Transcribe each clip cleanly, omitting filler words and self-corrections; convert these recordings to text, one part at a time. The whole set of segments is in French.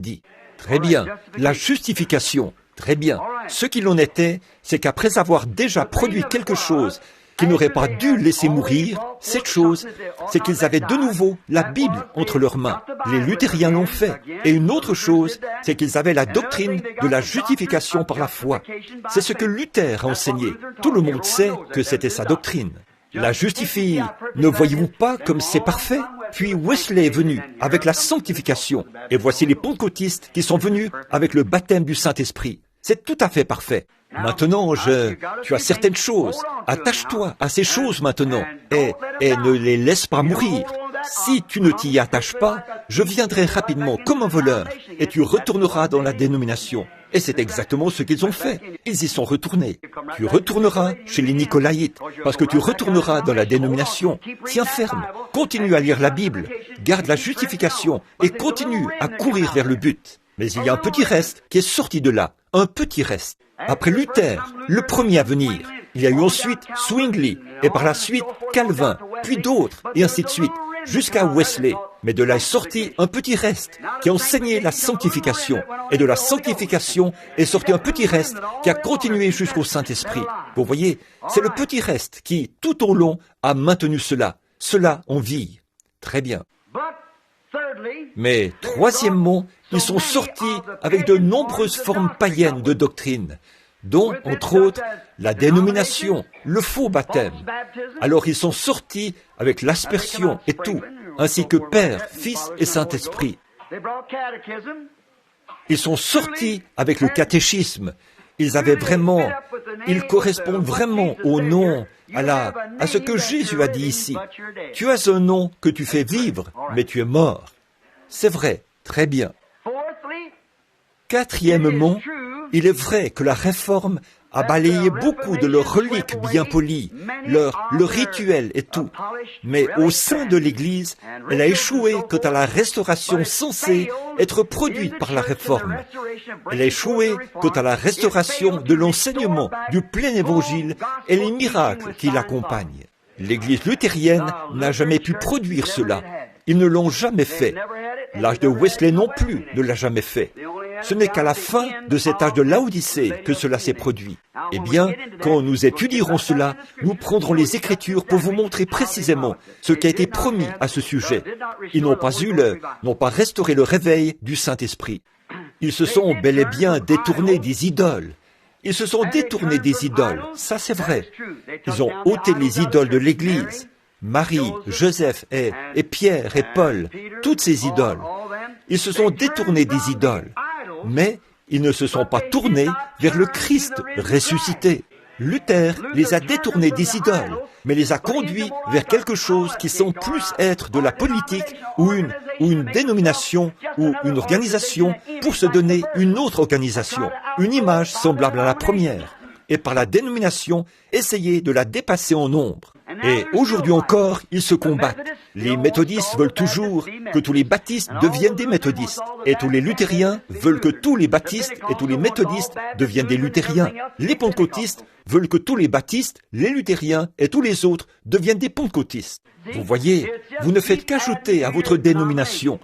dit. Très bien. La justification. Très bien. Ce qu'il en était, c'est qu'après avoir déjà produit quelque chose qui n'aurait pas dû laisser mourir, cette chose, c'est qu'ils avaient de nouveau la Bible entre leurs mains. Les luthériens l'ont fait. Et une autre chose, c'est qu'ils avaient la doctrine de la justification par la foi. C'est ce que Luther a enseigné. Tout le monde sait que c'était sa doctrine. La justifie, ne voyez-vous pas comme c'est parfait? Puis Wesley est venu avec la sanctification. Et voici les pentecôtistes qui sont venus avec le baptême du Saint-Esprit. C'est tout à fait parfait. Maintenant, tu as certaines choses. Attache-toi à ces choses maintenant et ne les laisse pas mourir. Si tu ne t'y attaches pas, je viendrai rapidement comme un voleur et tu retourneras dans la dénomination. Et c'est exactement ce qu'ils ont fait. Ils y sont retournés. Tu retourneras chez les Nicolaïtes parce que tu retourneras dans la dénomination. Tiens ferme, continue à lire la Bible, garde la justification et continue à courir vers le but. Mais il y a un petit reste qui est sorti de là, un petit reste. Après Luther, le premier à venir, il y a eu ensuite Zwingli, et par la suite Calvin, puis d'autres, et ainsi de suite, jusqu'à Wesley. Mais de là est sorti un petit reste qui a enseigné la sanctification, et de la sanctification est sorti un petit reste qui a continué jusqu'au Saint-Esprit. Vous voyez, c'est le petit reste qui, tout au long, a maintenu cela. Cela en vie. Très bien. Mais troisièmement, ils sont sortis avec de nombreuses formes païennes de doctrine, dont, entre autres, la dénomination, le faux baptême. Alors ils sont sortis avec l'aspersion et tout, ainsi que Père, Fils et Saint-Esprit. Ils sont sortis avec le catéchisme. Ils correspondent vraiment au nom, à ce que Jésus a dit ici. Tu as un nom que tu fais vivre, mais tu es mort. C'est vrai, très bien. Quatrièmement, il est vrai que la Réforme a balayé beaucoup de leurs reliques bien polies, leur rituel et tout. Mais au sein de l'Église, elle a échoué quant à la restauration censée être produite par la Réforme. Elle a échoué quant à la restauration de l'enseignement du plein évangile et les miracles qui l'accompagnent. L'Église luthérienne n'a jamais pu produire cela. Ils ne l'ont jamais fait. L'âge de Wesley non plus ne l'a jamais fait. Ce n'est qu'à la fin de cet âge de Laodicée que cela s'est produit. Eh bien, quand nous étudierons cela, nous prendrons les Écritures pour vous montrer précisément ce qui a été promis à ce sujet. Ils n'ont pas restauré le réveil du Saint-Esprit. Ils se sont bel et bien détournés des idoles. Ils se sont détournés des idoles, ça c'est vrai. Ils ont ôté les idoles de l'Église. Marie, Joseph et Pierre et Paul, toutes ces idoles. Ils se sont détournés des idoles, mais ils ne se sont pas tournés vers le Christ ressuscité. Luther les a détournés des idoles, mais les a conduits vers quelque chose qui semble plus être de la politique ou une dénomination ou une organisation pour se donner une autre organisation, une image semblable à la première, et par la dénomination, essayer de la dépasser en nombre. Et aujourd'hui encore, ils se combattent. Les méthodistes veulent toujours que tous les baptistes deviennent des méthodistes. Et tous les luthériens veulent que tous les baptistes et tous les méthodistes deviennent des luthériens. Les pentecôtistes veulent que tous les baptistes, les luthériens et tous les autres deviennent des pentecôtistes. Vous voyez, vous ne faites qu'ajouter à votre dénomination.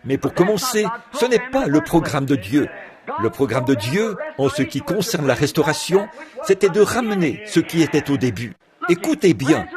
Mais pour commencer, ce n'est pas le programme de Dieu. Le programme de Dieu, en ce qui concerne la restauration, c'était de ramener ce qui était au début. Écoutez bien,